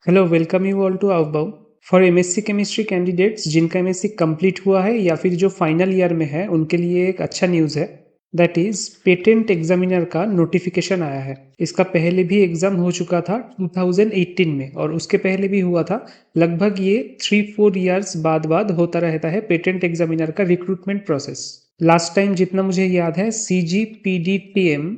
Hello, welcome you all to अवबाउ। For MSc chemistry candidates जिनका MSc complete हुआ है या फिर जो फाइनल ईयर में है उनके लिए एक अच्छा न्यूज़ है। दैट इज पेटेंट एग्जामिनर का नोटिफिकेशन आया है। इसका पहले भी एग्जाम हो चुका था 2018 में और उसके पहले भी हुआ था। लगभग ये 3-4 ईयर्स बाद होता रहता है पेटेंट एग्जामिनर का रिक्रूटमेंट प्रोसेस। लास्ट टाइम जितना मुझे याद है CGPDTM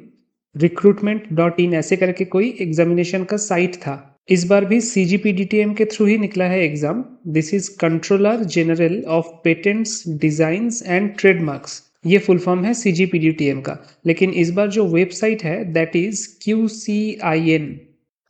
recruitment.in ऐसे करके कोई एग्जामिनेशन का साइट था। इस बार भी CGPDTM के थ्रू ही निकला है exam. This is controller general of patents designs and trademarks. ये फुल फॉर्म है CGPDTM का। लेकिन इस बार जो वेबसाइट है that is QCIN,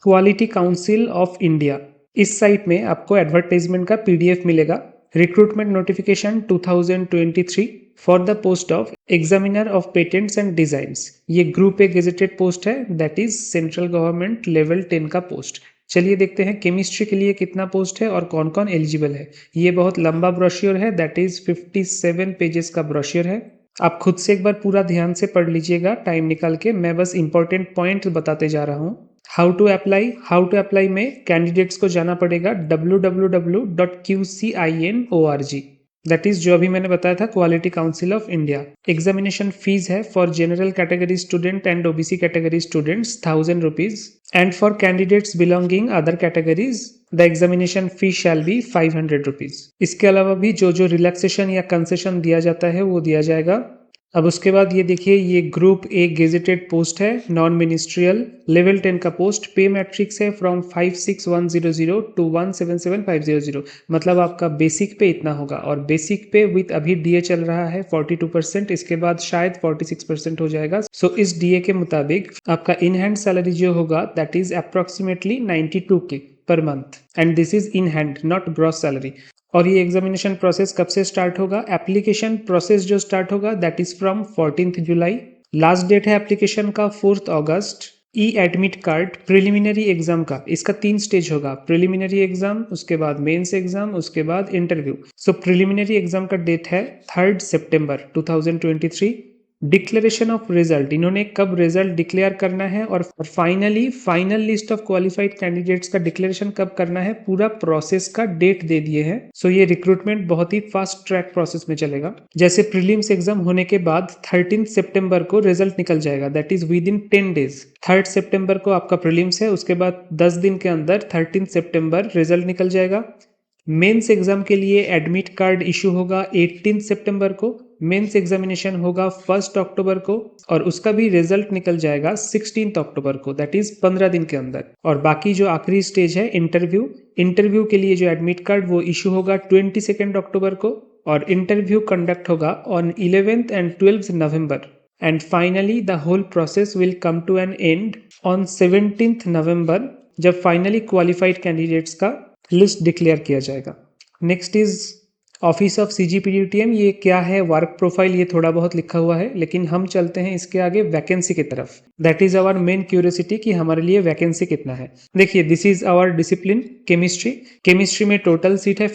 quality council of India. इस साइट में आपको एडवर्टाइजमेंट का PDF मिलेगा। Recruitment notification 2023 for the post of examiner of patents and designs. ये ग्रुप ए गेजेटेड पोस्ट है, that is central government level 10 का post. चलिए देखते हैं केमिस्ट्री के लिए कितना पोस्ट है और कौन कौन एलिजिबल है। ये बहुत लंबा ब्रोश्योर है, दैट इज 57 पेजेस का ब्रोश्योर है। आप खुद से एक बार पूरा ध्यान से पढ़ लीजिएगा टाइम निकाल के। मैं बस इंपॉर्टेंट पॉइंट बताते जा रहा हूँ। हाउ टू अप्लाई में कैंडिडेट्स को जाना पड़ेगा www.qcin.org। दैट इज जो अभी मैंने बताया था quality council of India. Examination fees है for general category student and OBC category students 1000 rupees and for candidates belonging other categories the examination fee shall be 500 rupees. इसके अलावा भी जो जो रिलैक्सेशन या कंसेशन दिया जाता है वो दिया जाएगा। अब उसके बाद ये देखिए, ये ग्रुप ए गेजेटेड पोस्ट है, नॉन मिनिस्ट्रियल लेवल 10 का पोस्ट। पे मैट्रिक्स है फ्रॉम 56100 टू 177500। मतलब आपका बेसिक पे इतना होगा और बेसिक पे विथ अभी DA चल रहा है 42%, इसके बाद शायद 46% हो जाएगा। सो इस DA के मुताबिक आपका इन हैंड सैलरी जो होगा that is approximately 92K per month and this is in hand not gross salary. और ये एग्जामिनेशन प्रोसेस कब से स्टार्ट होगा? एप्लीकेशन प्रोसेस जो स्टार्ट होगा that is from 14 July. Last date है एप्लीकेशन का 4 अगस्त। E admit card preliminary exam का, इसका 3 स्टेज होगा, प्रिलिमिनरी एग्जाम, उसके बाद मेंस एग्जाम, उसके बाद इंटरव्यू। सो प्रिलिमिनरी एग्जाम का डेट है 3 सितंबर 2023। डिक्लेरेशन ऑफ रिजल्ट, इन्होंने कब रिजल्ट डिक्लेयर करना है और finally final list of qualified candidates का डिक्लेरेशन कब करना है, पूरा प्रोसेस का डेट दे दिए हैं। सो ये रिक्रूटमेंट बहुत ही फास्ट ट्रैक प्रोसेस में चलेगा। जैसे प्रीलिम्स एग्जाम होने के बाद 13 सितंबर को रिजल्ट निकल जाएगा, that is with in 10 days. 3 सितंबर को आपका प्रीलिम्स है, उसके बाद 10 दिन के अंदर 13 सितंबर रिजल्ट निकल जाएगा। मेंस एग्जाम के लिए एडमिट कार्ड इशू होगा 18 सितंबर को। मेंस एग्जामिनेशन होगा 1 अक्टूबर को और उसका भी रिजल्ट निकल जाएगा 16 अक्टूबर को, दैट इज 15 दिन के अंदर। और बाकी जो आखिरी स्टेज है इंटरव्यू के लिए जो एडमिट कार्ड वो इशू होगा 22 अक्टूबर को और इंटरव्यू कंडक्ट होगा on 11th and 12th November. And finally the whole process will come to an end on 17th November, जब फाइनली क्वालिफाइड कैंडिडेट्स का लिस्ट डिक्लेयर किया जाएगा। Next is office of CGPDTM। ये क्या है, वर्क प्रोफाइल, ये थोड़ा बहुत लिखा हुआ है, लेकिन हम चलते हैं इसके आगे वैकेंसी की तरफ। That is our main curiosity कि हमारे लिए वैकेंसी कितना है। देखिए, this is our discipline chemistry में टोटल सीट है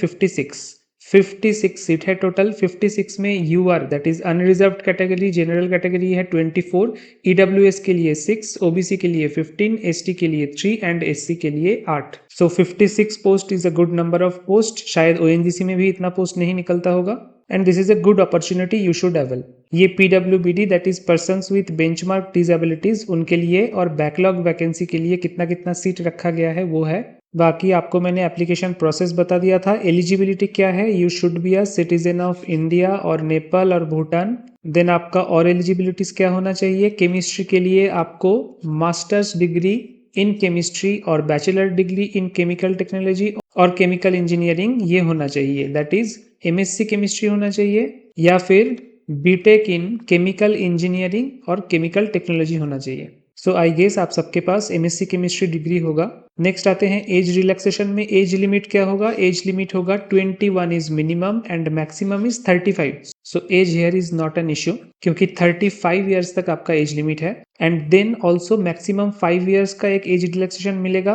56 सीट है टोटल। 56 में UR that is unreserve category, general category है 24, EWS के लिए 6, OBC के लिए 15, ST के लिए 3 एंड SC के लिए 8। सो 56 post is a good number of post. शायद ONGC में भी इतना पोस्ट नहीं निकलता होगा and this is a good opportunity you should avail. ये PWBD that is persons with benchmark disabilities उनके लिए और बैकलॉग वैकेंसी के लिए कितना कितना सीट रखा गया है वो है। बाकी आपको मैंने एप्लीकेशन प्रोसेस बता दिया था। एलिजिबिलिटी क्या है, you should be a citizen of India और नेपाल और भूटान। देन आपका और एलिजिबिलिटीज क्या होना चाहिए, केमिस्ट्री के लिए आपको मास्टर्स डिग्री इन केमिस्ट्री और bachelor degree in chemical technology और केमिकल इंजीनियरिंग ये होना चाहिए, दैट इज MSc केमिस्ट्री होना चाहिए या फिर BTech इन केमिकल इंजीनियरिंग और केमिकल टेक्नोलॉजी होना चाहिए। सो आई गेस आप सबके पास MSc केमिस्ट्री डिग्री होगा। नेक्स्ट आते हैं एज रिलैक्सेशन में। एज लिमिट क्या होगा, एज लिमिट होगा 21 is minimum and maximum is 35। So age here is not an issue क्योंकि 35 ईयर्स तक आपका एज लिमिट है। And then also maximum 5 years का एक एज रिलैक्सेशन मिलेगा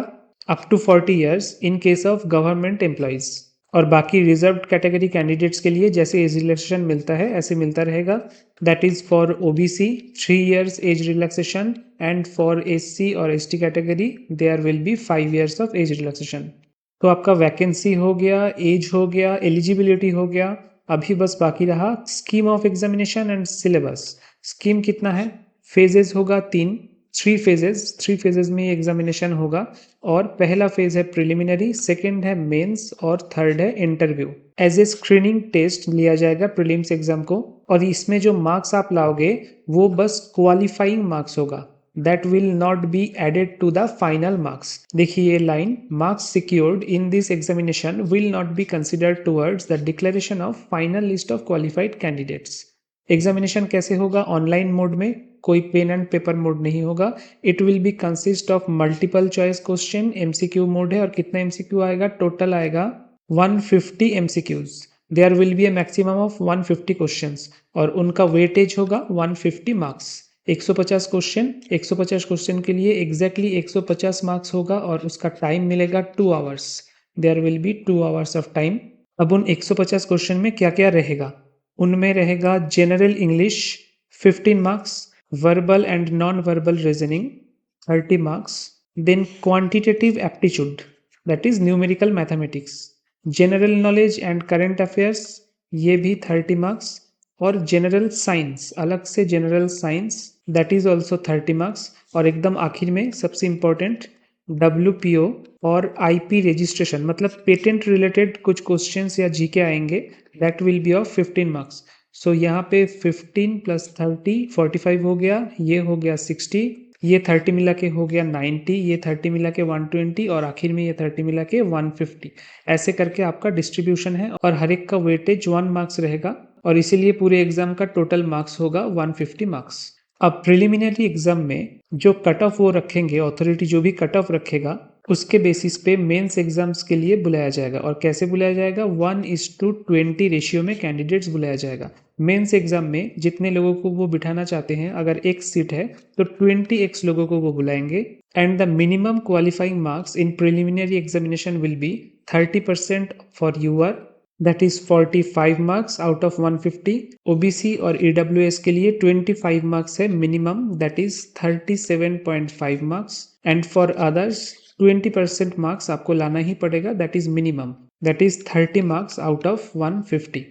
up to 40 years in case of government employees. और बाकी रिजर्व्ड कैटेगरी कैंडिडेट्स के लिए जैसे एज रिलैक्सेशन मिलता है ऐसे मिलता रहेगा। That is for OBC 3 years age relaxation and for SC और ST category there will be 5 years of age relaxation. तो आपका वैकेंसी हो गया, एज हो गया, एलिजिबिलिटी हो गया। अभी बस बाकी रहा scheme of examination and syllabus. Scheme कितना है? फेजेस होगा 3 फेजेस में एग्जामिनेशन होगा। और पहला फेज है प्रिलिमिनरी, सेकंड है मेंस और थर्ड है interview. As a screening test लिया जाएगा प्रीलिम्स एग्जाम को। और इसमें जो मार्क्स आप लाओगे वो बस क्वालिफाइंग मार्क्स होगा, that will not be added to the final marks। देखिए ये line, marks secured in this examination will not be considered towards the declaration of final list of qualified candidates। Examination कैसे होगा? Online mode में, कोई pen and paper mode नहीं होगा। It will be consist of multiple choice question, MCQ mode है। और कितना MCQ आएगा? टोटल आएगा 150 MCQs. There will be a maximum of 150 questions और उनका वेटेज होगा 150 मार्क्स। 150 क्वेश्चन, 150 क्वेश्चन के लिए एग्जैक्टली 150 मार्क्स होगा और उसका टाइम मिलेगा 2 hours. There will be 2 hours of time. अब उन 150 क्वेश्चन में क्या क्या रहेगा? उनमें रहेगा general English 15 marks, verbal and non verbal reasoning 30 marks, then quantitative aptitude that is numerical mathematics, general knowledge and current affairs ये भी 30 मार्क्स, और जनरल साइंस अलग से general science that is also 30 marks. और एकदम आखिर में सबसे इंपॉर्टेंट WPO और IP रजिस्ट्रेशन मतलब पेटेंट रिलेटेड कुछ क्वेश्चंस या जीके आएंगे, that will be of 15 marks. So यहाँ पे 15 + 30 45 हो गया, ये हो गया 60, ये 30 मिला के हो गया 90, ये 30 मिला के 120 और आखिर में ये 30 मिला के 150। ऐसे करके आपका डिस्ट्रीब्यूशन है और हर एक का वेटेज 1 मार्क्स रहेगा और इसीलिए पूरे एग्जाम का टोटल मार्क्स होगा 150 मार्क्स। अब प्रिलिमिनरी एग्जाम में जो कट ऑफ वो रखेंगे, अथॉरिटी जो भी कट ऑफ रखेगा उसके बेसिस पे मेंस एग्जाम्स के लिए बुलाया जाएगा। और कैसे बुलाया जाएगा? 1:20 रेशियो में कैंडिडेट्स बुलाया जाएगा। मेंस एग्जाम में जितने लोगों को वो बिठाना चाहते हैं, अगर एक सीट है तो 20x लोगों को वो बुलाएंगे। And the minimum qualifying marks in preliminary examination will be 30% for UR that is 45 marks out of 150। OBC और ईडब्ल्यूएस के लिए 25 मार्क्स है minimum that is 37.5 marks. And for others 20% marks आपको लाना ही पड़ेगा that is minimum that is 30 marks out of 150।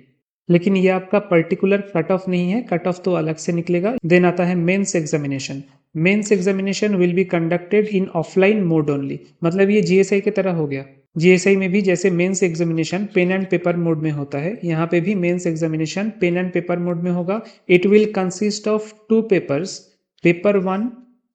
लेकिन ये आपका पर्टिकुलर कट ऑफ नहीं है, कट ऑफ तो अलग से निकलेगा। देन आता है mains examination. Mains examination will be conducted in offline mode only, मतलब ये जीएसआई की तरह हो गया। जीएसआई में भी जैसे mains examination pen and paper mode में होता है, यहाँ पे भी mains examination pen and paper mode में होगा। It will consist of 2 papers, paper 1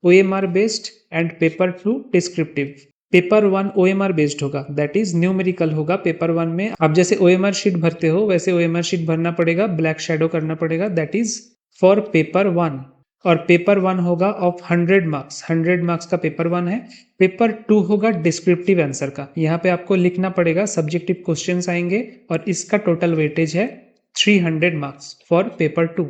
OMR based and paper 2 descriptive. Paper 1 OMR based होगा दैट इज न्यूमेरिकल होगा। पेपर 1 में आप जैसे OMR शीट भरते हो वैसे OMR शीट भरना पड़ेगा, ब्लैक शेडो करना पड़ेगा, दैट इज फॉर पेपर 1। और पेपर 1 होगा ऑफ 100 मार्क्स, 100 मार्क्स का पेपर 1 है। पेपर 2 होगा डिस्क्रिप्टिव आंसर का, यहाँ पे आपको लिखना पड़ेगा, सब्जेक्टिव क्वेश्चंस आएंगे और इसका टोटल वेटेज है 300 मार्क्स फॉर पेपर 2।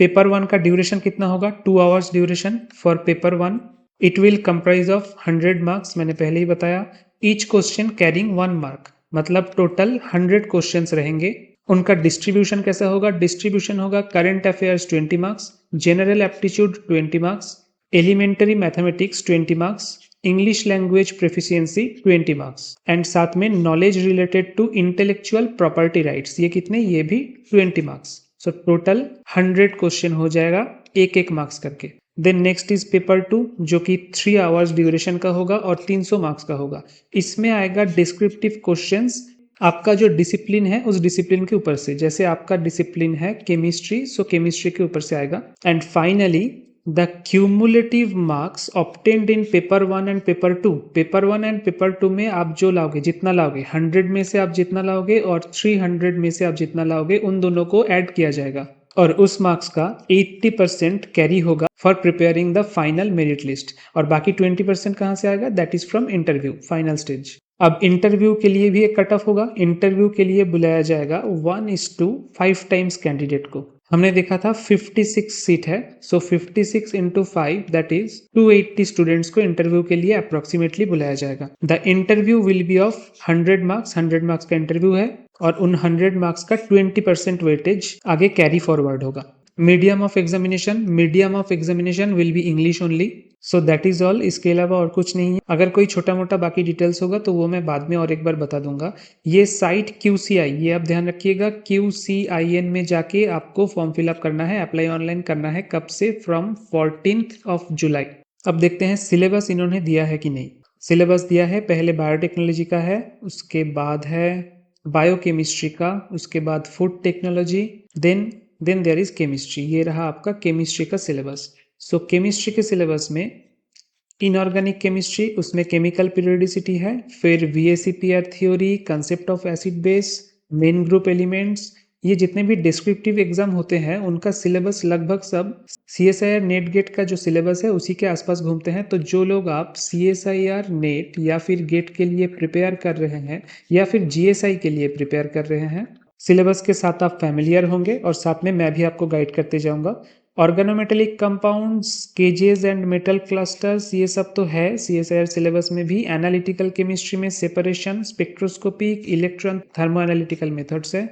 पेपर 1 का ड्यूरेशन कितना होगा? 2 hours duration for paper 1। It will comprise of 100 marks, मैंने पहले ही बताया। ईच क्वेश्चन कैरिंग 1 मार्क, मतलब टोटल 100 क्वेश्चंस रहेंगे। उनका डिस्ट्रीब्यूशन कैसा होगा? डिस्ट्रीब्यूशन होगा current affairs 20 marks, general aptitude 20 marks, elementary mathematics 20 marks, English language proficiency 20 marks and साथ में knowledge related to intellectual property rights, ये कितने? ये भी 20 मार्क्स। सो टोटल 100 क्वेश्चन हो जाएगा एक एक मार्क्स करके। देन नेक्स्ट इज पेपर 2 जो कि 3 आवर्स ड्यूरेशन का होगा और 300 मार्क्स का होगा। इसमें आएगा डिस्क्रिप्टिव क्वेश्चंस, आपका जो डिसिप्लिन है उस डिसिप्लिन के ऊपर से, जैसे आपका डिसिप्लिन है केमिस्ट्री, सो केमिस्ट्री के ऊपर से आएगा। And finally the cumulative marks obtained in paper 1 and paper 2। Paper 1 and paper 2 में आप जो लाओगे, जितना लाओगे, 100 में से आप जितना लाओगे और 300 में से आप जितना लाओगे, उन दोनों को ऐड किया जाएगा और उस मार्क्स का 80% कैरी होगा for preparing the final merit list. और बाकी 20% कहाँ से आएगा? That is from interview, final stage. अब इंटरव्यू के लिए भी एक कट ऑफ होगा। इंटरव्यू के लिए बुलाया जाएगा 1:5 टाइम्स कैंडिडेट को। हमने देखा था 56 सीट है, सो 56 इंटू 5 दैट इज 280 स्टूडेंट्स को इंटरव्यू के लिए अप्रोक्सीमेटली बुलाया जाएगा। The interview will be of 100 marks, 100 marks का इंटरव्यू है और उन 100 मार्क्स का 20% वेटेज आगे कैरी फॉरवर्ड होगा। Medium of examination will B English only, so that is all. इसके अलावा और कुछ नहीं है। अगर कोई छोटा मोटा बाकी डिटेल्स होगा तो वो मैं बाद में और एक बार बता दूंगा। ये साइट QCI, ये आप ध्यान रखिएगा, QCIN में जाके आपको फॉर्म फिलअप करना है, अप्लाई ऑनलाइन करना है। कब से? फ्रॉम 14 जुलाई। अब देखते हैं सिलेबस इन्होंने दिया है कि नहीं। सिलेबस दिया है, पहले बायोटेक्नोलॉजी का है, उसके बाद है बायोकेमिस्ट्री का, उसके बाद food technology, then there is chemistry. ये रहा आपका केमिस्ट्री का सिलेबस। सो केमिस्ट्री के सिलेबस में इनऑर्गेनिक केमिस्ट्री, उसमें केमिकल पीरियोडिसिटी है, फिर VACPR theory, concept of acid base, main group elements. ये जितने भी डिस्क्रिप्टिव एग्जाम होते हैं उनका सिलेबस लगभग सब CSIR नेट गेट का जो सिलेबस है उसी के आसपास घूमते हैं। तो जो लोग आप CSIR नेट या फिर गेट के लिए प्रिपेयर कर रहे हैं या फिर GSI के लिए प्रिपेयर कर रहे हैं, सिलेबस के साथ आप फैमिलियर होंगे और साथ में मैं भी आपको गाइड करते जाऊंगा। Organometallic compounds, cages and metal clusters, ये सब तो है CSIR सिलेबस में भी। एनालिटिकल केमिस्ट्री में separation, spectroscopic, electron thermo analytical methods है।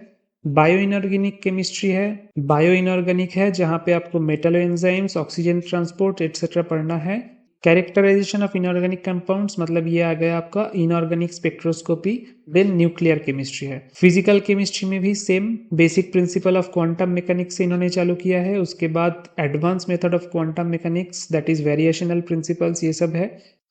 बायो इनऑर्गेनिक केमिस्ट्री है, बायो इनऑर्गेनिक है जहां पे आपको metal enzymes, oxygen transport etcetera पढ़ना है। कैरेक्टराइजेशन ऑफ इनऑर्गेनिक कंपाउंड्स, मतलब ये आ गया आपका inorganic spectroscopy. Then nuclear chemistry है। फिजिकल केमिस्ट्री में भी same basic principle of quantum mechanics से इन्होंने चालू किया है। उसके बाद advance method of quantum mechanics, that is variational principles, ये सब है।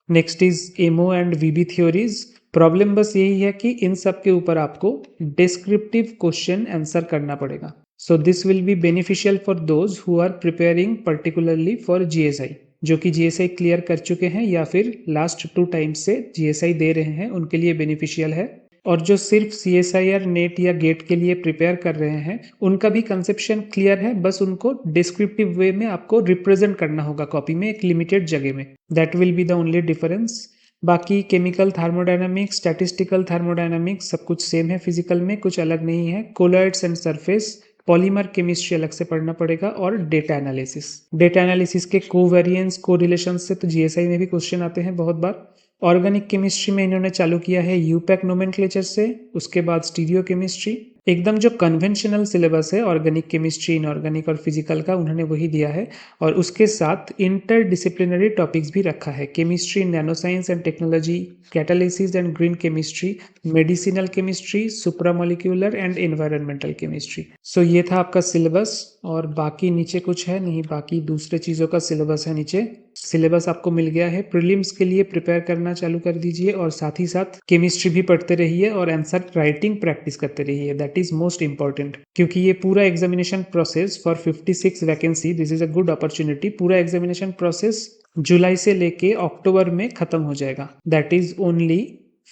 Next is MO and VB theories. Problem बस यही है कि इन सब के ऊपर आपको डिस्क्रिप्टिव क्वेश्चन आंसर करना पड़ेगा। So this will be beneficial for those who are preparing particularly for GSI, जो कि GSI क्लियर कर चुके हैं या फिर लास्ट 2 टाइम्स से GSI दे रहे हैं, उनके लिए बेनिफिशियल है। और जो सिर्फ CSIR नेट या गेट के लिए प्रिपेयर कर रहे हैं उनका भी कंसेप्शन क्लियर है, बस उनको डिस्क्रिप्टिव वे में आपको रिप्रेजेंट करना होगा कॉपी में एक लिमिटेड जगह में। That will be the only difference. बाकी केमिकल थर्मोडायनामिक्स, स्टैटिस्टिकल थर्मोडायनामिक्स सब कुछ सेम है, फिजिकल में कुछ अलग नहीं है। Colloids and surface, polymer chemistry अलग से पढ़ना पड़ेगा और डेटा एनालिसिस के कोवेरिएंस, कोरिलेशन से तो GSI में भी क्वेश्चन आते हैं बहुत बार। ऑर्गेनिक केमिस्ट्री में इन्होंने चालू किया है यूपैक नोमेनक्लेचर से, उसके बाद स्टीरियो केमिस्ट्री। एकदम जो कन्वेंशनल सिलेबस है ऑर्गेनिक केमिस्ट्री, इनऑर्गेनिक और फिजिकल का, उन्होंने वही दिया है। और उसके साथ इंटरडिसिप्लिनरी टॉपिक्स भी रखा है, chemistry, nano science and technology, catalysis and green chemistry, medicinal chemistry, supramolecular and environmental chemistry. So ये था आपका सिलेबस। और बाकी नीचे कुछ है नहीं, बाकी दूसरे चीज़ों का सिलेबस है नीचे। सिलेबस आपको मिल गया है। प्रीलिम्स के लिए प्रिपेयर करना चालू कर दीजिए और साथ ही साथ केमिस्ट्री भी पढ़ते रहिए और आंसर राइटिंग प्रैक्टिस करते रहिए, दैट इज मोस्ट इंपॉर्टेंट। क्योंकि ये पूरा examination process for 56 vacancy, this is a good opportunity. पूरा एग्जामिनेशन प्रोसेस जुलाई से लेके अक्टूबर में खत्म हो जाएगा, that is only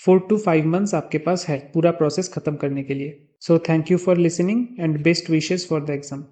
4 to 5 months आपके पास है पूरा प्रोसेस खत्म करने के लिए। So thank you for listening and best wishes for the exam.